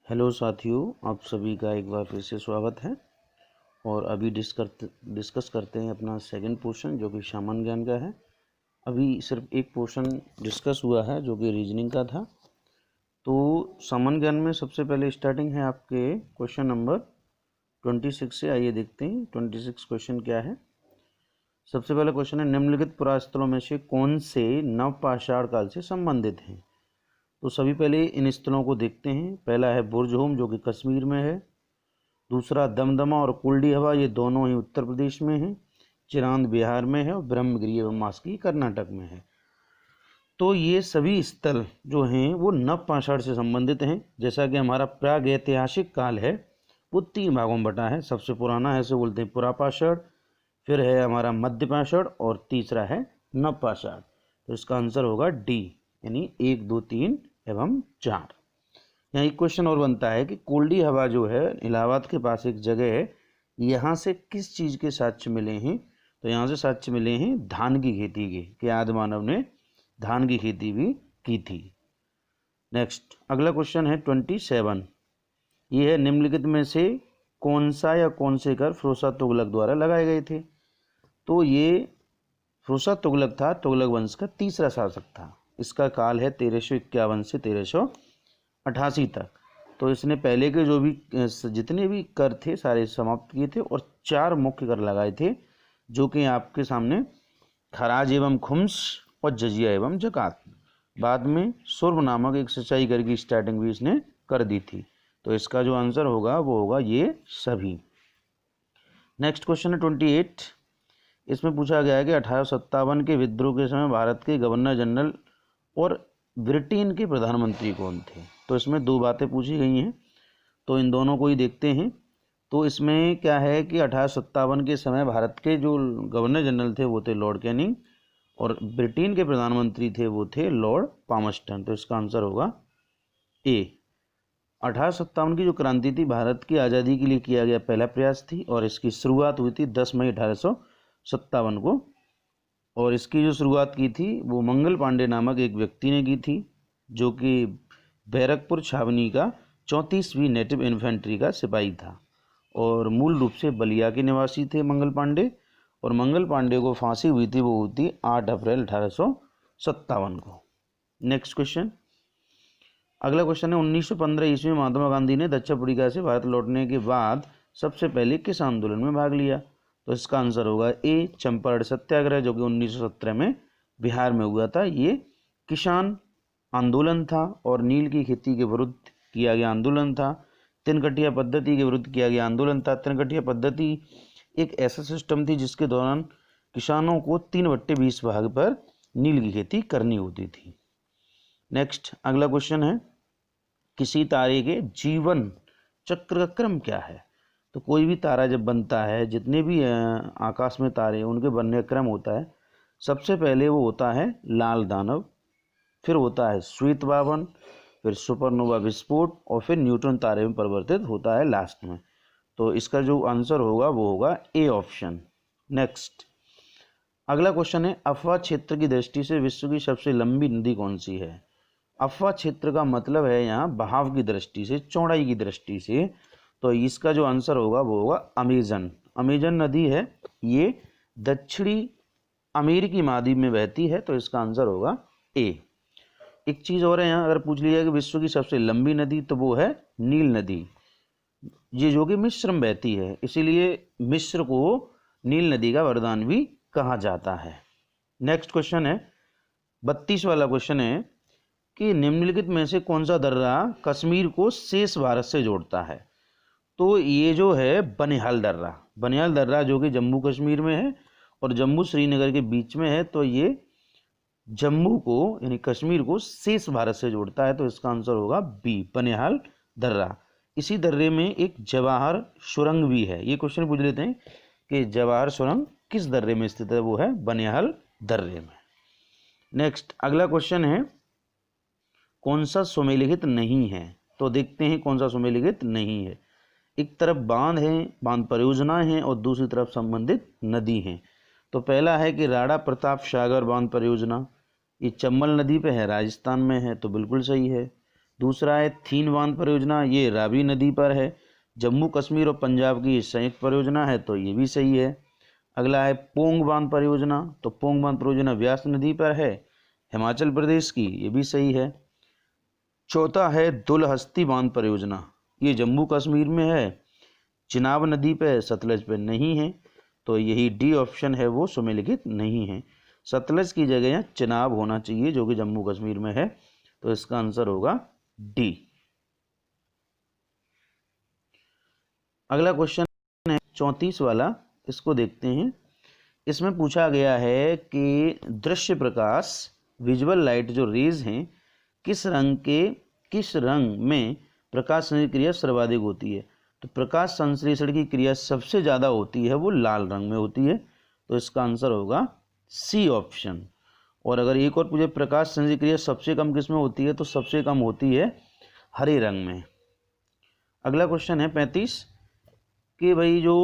Hello साथियों, आप सभी का एक बार फिर से स्वागत है। और अभी डिस्कस करते हैं अपना सेकंड पोर्शन जो कि सामान्य ज्ञान का है। अभी सिर्फ एक पोर्शन डिस्कस हुआ है जो कि रीजनिंग का था। तो सामान्य ज्ञान में सबसे पहले स्टार्टिंग है आपके क्वेश्चन नंबर 26 से। आइए देखते हैं 26 क्वेश्चन क्या है। सबसे पहला क्वेश्चन है, निम्नलिखित पुरास्थलों में से कौन से नवपाषाण काल से संबंधित हैं। तो सभी पहले इन स्थलों को देखते हैं। पहला है बुर्जहोम जो कि कश्मीर में है। दूसरा दमदमा और कुल्डी हवा, ये दोनों ही उत्तर प्रदेश में हैं। चिरांद बिहार में है और ब्रह्मगिरी एवं मास्की कर्नाटक में है। तो ये सभी स्थल जो हैं वो नवपाषाण से संबंधित हैं। जैसा कि हमारा प्राग ऐतिहासिक काल है वो 3 भागों में बटा है। सबसे पुराना है इसे बोलते हैं पुरापाषाण, फिर है हमारा मध्यपाषाण और तीसरा है नवपाषाण। तो इसका आंसर होगा डी, यानी 1, 2, 3 एवं 4। यहाँ एक क्वेश्चन और बनता है कि कुल्डी हवा जो है इलाहाबाद के पास एक जगह है, यहाँ से किस चीज़ के साक्ष्य मिले हैं। तो यहाँ से साक्ष्य मिले हैं धान की खेती के, कि आदि मानव ने धान की खेती भी की थी। नेक्स्ट अगला क्वेश्चन है 27। ये है, निम्नलिखित में से कौन सा या कौन से कर फिरोज तुगलक द्वारा लगाए गए थे। तो ये फिरोज तुगलक था, तुगलक वंश का तीसरा शासक था। इसका काल है 1351 से 1388 तक। तो इसने पहले के जो भी जितने भी कर थे सारे समाप्त किए थे और 4 मुख्य कर लगाए थे, जो कि आपके सामने खराज एवं खुम्स और जजिया एवं जकात। बाद में सुर्ब नामक एक सिंचाई कर की स्टार्टिंग भी इसने कर दी थी। तो इसका जो आंसर होगा वो होगा ये सभी। नेक्स्ट क्वेश्चन है 28। इसमें पूछा गया है कि 1857 के विद्रोह के समय भारत के गवर्नर जनरल और ब्रिटेन के प्रधानमंत्री कौन थे। तो इसमें 2 बातें पूछी गई हैं, तो इन दोनों को ही देखते हैं। तो इसमें क्या है कि 1857 के समय भारत के जो गवर्नर जनरल थे वो थे लॉर्ड कैनिंग, और ब्रिटेन के प्रधानमंत्री थे वो थे लॉर्ड पामस्टन। तो इसका आंसर होगा ए। 1857 की जो क्रांति थी भारत की आज़ादी के लिए किया गया पहला प्रयास थी, और इसकी शुरुआत हुई थी 10 मई 1857 को। और इसकी जो शुरुआत की थी वो मंगल पांडे नामक एक व्यक्ति ने की थी, जो कि बैरकपुर छावनी का 34वीं नेटिव इन्फेंट्री का सिपाही था, और मूल रूप से बलिया के निवासी थे मंगल पांडे। और मंगल पांडे को फांसी हुई थी, वो हुई थी 8 अप्रैल 1857 को। नेक्स्ट क्वेश्चन, अगला क्वेश्चन है 1915 ईस्वी में महात्मा गांधी ने दक्षिण अफ्रीका से भारत लौटने के बाद सबसे पहले किस आंदोलन में भाग लिया। तो इसका आंसर होगा ए, चंपारण सत्याग्रह, जो कि 1917 में बिहार में हुआ था। ये किसान आंदोलन था और नील की खेती के विरुद्ध किया गया आंदोलन था। तिनकटिया पद्धति के विरुद्ध किया गया आंदोलन था। तिनकटिया पद्धति एक ऐसा सिस्टम थी जिसके दौरान किसानों को 3/20 भाग पर नील की खेती करनी होती थी। नेक्स्ट अगला क्वेश्चन है, किसी तारे के जीवन चक्र का क्रम क्या है। तो कोई भी तारा जब बनता है, जितने भी आकाश में तारे उनके बनने का क्रम होता है। सबसे पहले वो होता है लाल दानव, फिर होता है श्वेत बावन, फिर सुपरनोवा विस्फोट, और फिर न्यूट्रॉन तारे में परिवर्तित होता है लास्ट में। तो इसका जो आंसर होगा वो होगा ए ऑप्शन। नेक्स्ट अगला क्वेश्चन है, अफवाह क्षेत्र की दृष्टि से विश्व की सबसे लंबी नदी कौन सी है। अफवाह क्षेत्र का मतलब है यहाँ बहाव की दृष्टि से, चौड़ाई की दृष्टि से। तो इसका जो आंसर होगा वो होगा अमेजन। अमेजन नदी है, ये दक्षिणी अमेरिकी महाद्वीप में बहती है। तो इसका आंसर होगा ए। एक चीज़ और है यहाँ, अगर पूछ लिया कि विश्व की सबसे लंबी नदी, तो वो है नील नदी, ये जो कि मिस्र में बहती है, इसीलिए मिस्र को नील नदी का वरदान भी कहा जाता है। नेक्स्ट क्वेश्चन है 32 वाला क्वेश्चन है कि निम्नलिखित में से कौन सा दर्रा कश्मीर को शेष भारत से जोड़ता है। तो ये जो है बनिहाल दर्रा जो कि जम्मू कश्मीर में है और जम्मू श्रीनगर के बीच में है। तो ये जम्मू को यानी कश्मीर को शेष भारत से जोड़ता है। तो इसका आंसर होगा बी, बनिहाल दर्रा। इसी दर्रे में एक जवाहर सुरंग भी है। ये क्वेश्चन पूछ लेते हैं कि जवाहर सुरंग किस दर्रे में स्थित है। वो है बनिहाल दर्रे में। नेक्स्ट अगला क्वेश्चन है, कौन सा सुमेलिखित नहीं है। तो देखते हैं कौन सा सुमेलिखित नहीं है। एक तरफ बांध है, बांध परियोजना है, और दूसरी तरफ संबंधित नदी है। तो पहला है कि राणा प्रताप सागर बांध परियोजना, ये चंबल नदी पे है, राजस्थान में है, तो बिल्कुल सही है। दूसरा है थीन बांध परियोजना, ये रावी नदी पर है। जम्मू कश्मीर और पंजाब की संयुक्त परियोजना है, तो ये भी सही है। अगला है पोंग बांध परियोजना, तो पोंग बांध परियोजना व्यास नदी पर है, हिमाचल प्रदेश की, ये भी सही है। चौथा है दुलहस्ती बांध परियोजना, ये जम्मू कश्मीर में है, चिनाब नदी पे, सतलज पे नहीं है, तो यही डी ऑप्शन है वो सुमेलिखित नहीं है। सतलज की जगह यहाँ चिनाब होना चाहिए जो कि जम्मू कश्मीर में है, तो इसका आंसर होगा डी। अगला क्वेश्चन है 34 वाला, इसको देखते हैं। इसमें पूछा गया है कि दृश्य प्रकाश, विजुअल लाइट जो रेज हैं, किस रंग में प्रकाश संश्लेषण क्रिया सर्वाधिक होती है। तो प्रकाश संश्लेषण की क्रिया सबसे ज़्यादा होती है वो लाल रंग में होती है, तो इसका आंसर होगा सी ऑप्शन। और अगर एक और पूछे प्रकाश संश्लेषण क्रिया सबसे कम किस में होती है, तो सबसे कम होती है हरे रंग में। अगला क्वेश्चन है 35 कि भाई जो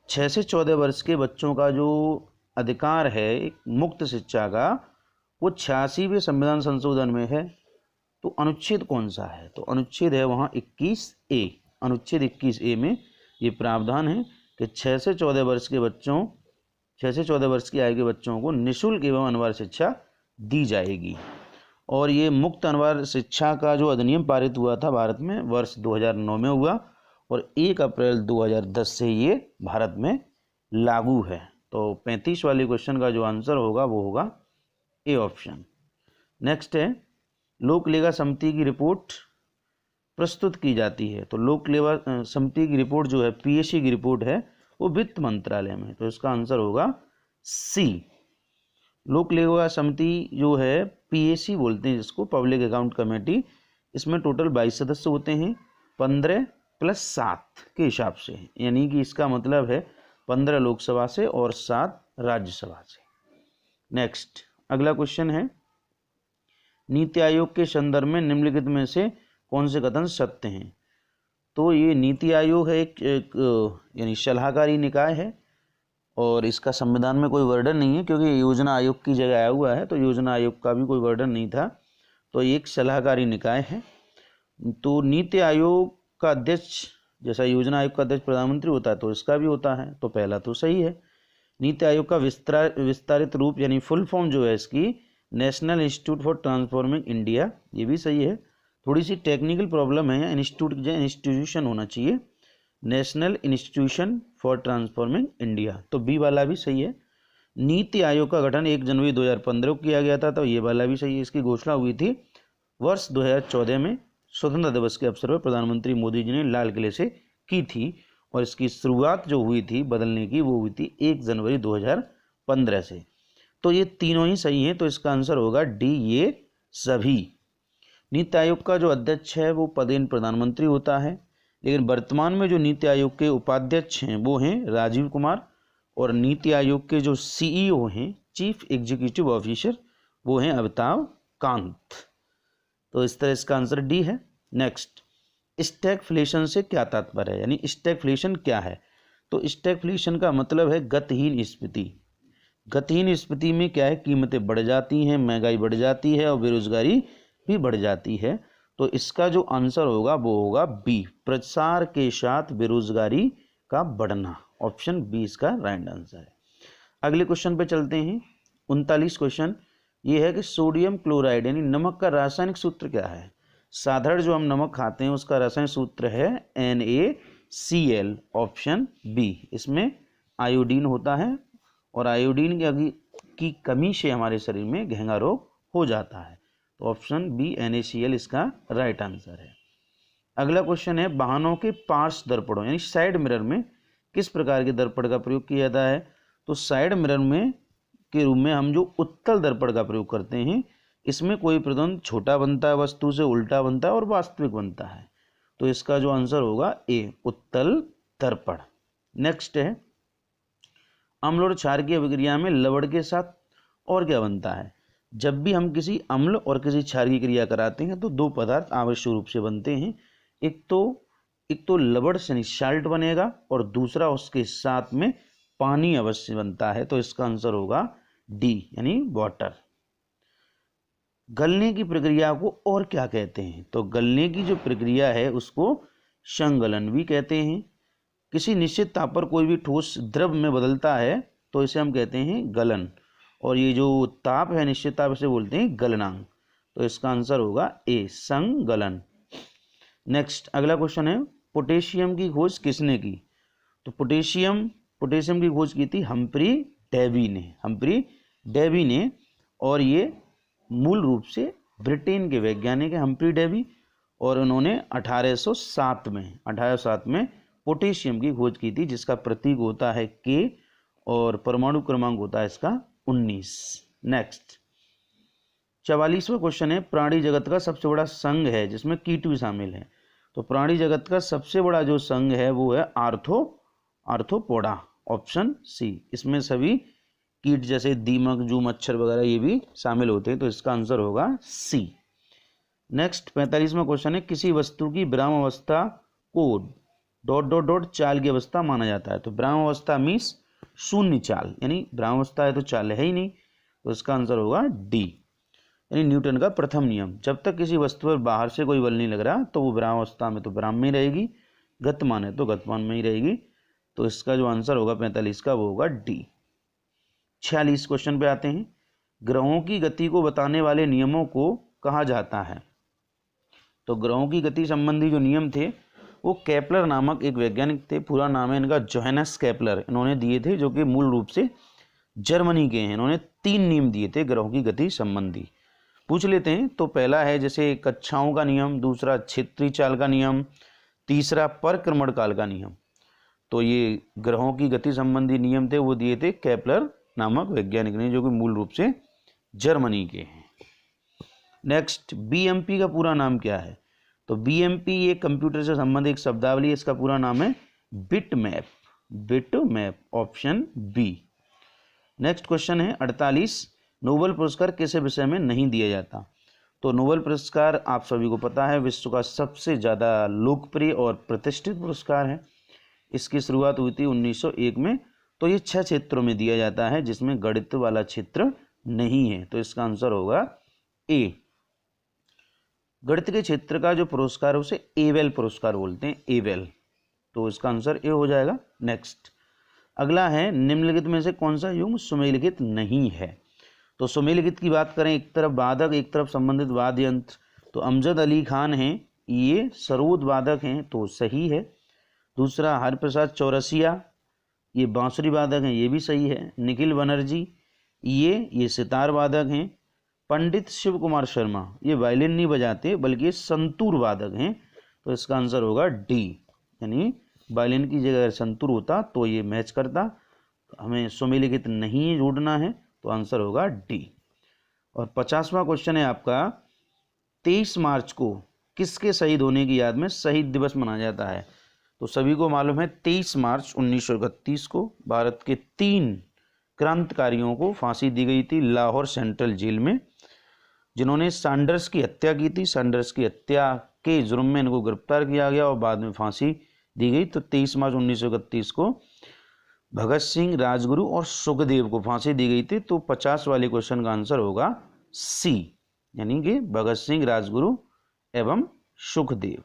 6 से 14 वर्ष के बच्चों का जो अधिकार है मुक्त शिक्षा का, वो 86वें संविधान संशोधन में है, तो अनुच्छेद कौन सा है। तो अनुच्छेद है वहाँ 21A। अनुच्छेद 21A में ये प्रावधान है कि 6 से 14 वर्ष की आयु के बच्चों को निःशुल्क एवं अनिवार्य शिक्षा दी जाएगी। और ये मुक्त अनिवार्य शिक्षा का जो अधिनियम पारित हुआ था भारत में वर्ष 2009 में हुआ, और 1 अप्रैल 2010 से ये भारत में लागू है। तो 35 वाले क्वेश्चन का जो आंसर होगा वो होगा ए ऑप्शन। नेक्स्ट है लोक लेखा समिति की रिपोर्ट प्रस्तुत की जाती है, तो लोक लेखा समिति की रिपोर्ट जो है पीएससी की रिपोर्ट है वो वित्त मंत्रालय में, तो इसका आंसर होगा सी। लोक लेखा समिति जो है पीएससी बोलते हैं जिसको, पब्लिक अकाउंट कमेटी, इसमें टोटल 22 सदस्य होते हैं, 15 + 7 के हिसाब से, यानी कि इसका मतलब है 15 लोकसभा से और 7 राज्यसभा से। नेक्स्ट अगला क्वेश्चन है नीति आयोग के संदर्भ में निम्नलिखित में से कौन से कथन सत्य हैं। तो ये नीति आयोग है एक यानी सलाहकारी निकाय है, और इसका संविधान में कोई वर्णन नहीं है क्योंकि योजना आयोग की जगह आया हुआ है, तो योजना आयोग का भी कोई वर्णन नहीं था, तो एक सलाहकारी निकाय है। तो नीति आयोग का अध्यक्ष जैसा योजना आयोग का अध्यक्ष प्रधानमंत्री होता है, तो इसका भी होता है, तो पहला तो सही है। नीति आयोग का विस्तारित रूप यानी फुल फॉर्म जो है इसकी national institute for transforming India, ये भी सही है। थोड़ी सी टेक्निकल प्रॉब्लम है, इंस्टीट्यूट की जगह इंस्टीट्यूशन होना चाहिए, national institution for transforming India, तो बी वाला भी सही है। नीति आयोग का गठन 1 जनवरी 2015 को किया गया था, तो ये वाला भी सही है। इसकी घोषणा हुई थी वर्ष 2014 में स्वतंत्रता दिवस के अवसर पर प्रधानमंत्री मोदी जी ने लाल किले से की थी, और इसकी शुरुआत जो हुई थी बदलने की वो हुई थी 1 जनवरी 2015 से। तो ये तीनों ही सही हैं, तो इसका आंसर होगा डी, ये सभी। नीति आयोग का जो अध्यक्ष है वो पदेन प्रधानमंत्री होता है, लेकिन वर्तमान में जो नीति आयोग के उपाध्यक्ष हैं वो हैं राजीव कुमार, और नीति आयोग के जो सीईओ हैं चीफ एग्जीक्यूटिव ऑफिसर वो हैं अमिताभ कांत। तो इस तरह इसका आंसर डी है। नेक्स्ट स्टैगफ्लेशन से क्या तात्पर्य है, यानी स्टैगफ्लेशन क्या है। तो स्टैगफ्लेशन का मतलब है गतिहीन स्फीति। गतिहीन स्फीति में क्या है, कीमतें बढ़ जाती हैं, महंगाई बढ़ जाती है और बेरोजगारी भी बढ़ जाती है, तो इसका जो आंसर होगा वो होगा बी, प्रसार के साथ बेरोजगारी का बढ़ना। ऑप्शन बी इसका राइट आंसर है। अगले क्वेश्चन पे चलते हैं 39 क्वेश्चन, ये है कि सोडियम क्लोराइड यानी नमक का रासायनिक सूत्र क्या है। साधारण जो हम नमक खाते हैं उसका रासायनिक सूत्र है NaCl, ऑप्शन बी। इसमें आयोडीन होता है, और आयोडीन की कमी से हमारे शरीर में घेंगा रोग हो जाता है, तो ऑप्शन बी NaCl इसका राइट आंसर है। अगला क्वेश्चन है वाहनों के पार्श्व दर्पणों यानी साइड मिरर में किस प्रकार के दर्पण का प्रयोग किया जाता है। तो साइड मिरर में के रूप में हम जो उत्तल दर्पण का प्रयोग करते हैं, इसमें कोई प्रतिबिंब छोटा बनता है, वस्तु से उल्टा बनता है और वास्तविक बनता है, तो इसका जो आंसर होगा ए, उत्तल दर्पण। नेक्स्ट है अम्ल और क्षार की अभिक्रिया में लवण के साथ और क्या बनता है। जब भी हम किसी अम्ल और किसी क्षार की क्रिया कराते हैं तो दो पदार्थ आवश्यक रूप से बनते हैं, एक तो लवण यानी साल्ट बनेगा, और दूसरा उसके साथ में पानी अवश्य बनता है, तो इसका आंसर होगा डी यानी वाटर। गलने की प्रक्रिया को और क्या कहते हैं? तो गलने की जो प्रक्रिया है उसको संगलन भी कहते हैं। किसी निश्चित ताप पर कोई भी ठोस द्रव में बदलता है तो इसे हम कहते हैं गलन, और ये जो ताप है निश्चित ताप इसे बोलते हैं गलनांक। तो इसका आंसर होगा ए, संगलन। नेक्स्ट अगला क्वेश्चन है, पोटेशियम की खोज किसने की? तो पोटेशियम की खोज की थी हम्फ्री डेवी ने, और ये मूल रूप से ब्रिटेन के वैज्ञानिक है हम्फ्री डेवी, और उन्होंने 1807 में पोटेशियम की खोज की थी, जिसका प्रतीक होता है के और परमाणु क्रमांक होता है इसका 19। नेक्स्ट 44वां क्वेश्चन है, प्राणी जगत का सबसे बड़ा संघ है जिसमें कीट भी शामिल है। तो प्राणी जगत का सबसे बड़ा जो संघ है वो है आर्थ्रोपोडा, ऑप्शन सी। इसमें सभी कीट जैसे दीमक, जू, मच्छर वगैरह ये भी शामिल होते हैं, तो इसका आंसर होगा सी। नेक्स्ट 45वां क्वेश्चन है, किसी वस्तु की विराम अवस्था को ... चाल की अवस्था माना जाता है। तो विराम अवस्था मीन्स शून्य चाल, यानी विराम अवस्था है तो चाल है ही नहीं, तो इसका आंसर होगा डी, यानी न्यूटन का प्रथम नियम। जब तक किसी वस्तु पर बाहर से कोई बल नहीं लग रहा तो वो विराम अवस्था में तो विराम में ही रहेगी, गतिमान है तो गतिमान में ही रहेगी। तो इसका जो आंसर होगा 45 का वो होगा डी। 46 क्वेश्चन पे आते हैं, ग्रहों की गति को बताने वाले नियमों को कहा जाता है। तो ग्रहों की गति संबंधी जो नियम थे वो केपलर नामक एक वैज्ञानिक थे, पूरा नाम है इनका जोहानस केपलर, इन्होंने दिए थे, जो कि मूल रूप से जर्मनी के हैं। इन्होंने 3 नियम दिए थे ग्रहों की गति संबंधी, पूछ लेते हैं। तो पहला है जैसे कक्षाओं का नियम, दूसरा क्षेत्रीय चाल का नियम, तीसरा परिक्रमण काल का नियम। तो ये ग्रहों की गति संबंधी नियम थे वो दिए थे केपलर नामक वैज्ञानिक ने, जो कि मूल रूप से जर्मनी के हैं। नेक्स्ट बीएमपी का पूरा नाम क्या है? तो बीएमपी ये कंप्यूटर से संबंधित एक शब्दावली है, इसका पूरा नाम है bit map, option B. Next question है 48, नोबेल पुरस्कार किस विषय में नहीं दिया जाता? तो नोबेल पुरस्कार आप सभी को पता है विश्व का सबसे ज़्यादा लोकप्रिय और प्रतिष्ठित पुरस्कार है। इसकी शुरुआत हुई थी 1901 में। तो ये 6 क्षेत्रों में दिया जाता है जिसमें गणित वाला क्षेत्र नहीं है, तो इसका आंसर होगा ए। गणित के क्षेत्र का जो पुरस्कार है उसे एवेल पुरस्कार बोलते हैं, एवेल, तो इसका आंसर ए हो जाएगा। नेक्स्ट अगला है, निम्नलिखित में से कौन सा युग्म सुमेलित नहीं है? तो सुमेलित की बात करें, एक तरफ वादक एक तरफ संबंधित वाद्य यंत्र, तो अमजद अली खान हैं, ये सरोद वादक हैं, तो सही है। दूसरा हरप्रसाद चौरसिया, ये बांसुरी वादक हैं, ये भी सही है। निखिल बनर्जी ये सितार वादक हैं। पंडित शिव कुमार शर्मा ये वायलिन नहीं बजाते बल्कि ये संतूर वादक हैं, तो इसका आंसर होगा डी, यानी वायलिन की जगह संतूर होता तो ये मैच करता। हमें सुमेलित नहीं जोड़ना है, तो आंसर होगा डी। और 50वां क्वेश्चन है आपका, 23 मार्च को किसके शहीद होने की याद में शहीद दिवस मनाया जाता है? तो सभी को मालूम है 23 मार्च 1931 को भारत के 3 क्रांतिकारियों को फांसी दी गई थी लाहौर सेंट्रल जेल में, जिन्होंने सैंडर्स की हत्या की थी। सैंडर्स की हत्या के जुर्म में इनको गिरफ्तार किया गया और बाद में फांसी दी गई। तो 23 मार्च 1931 को भगत सिंह, राजगुरु और सुखदेव को फांसी दी गई थी। तो 50 वाले क्वेश्चन का आंसर होगा सी, यानी कि भगत सिंह, राजगुरु एवं सुखदेव।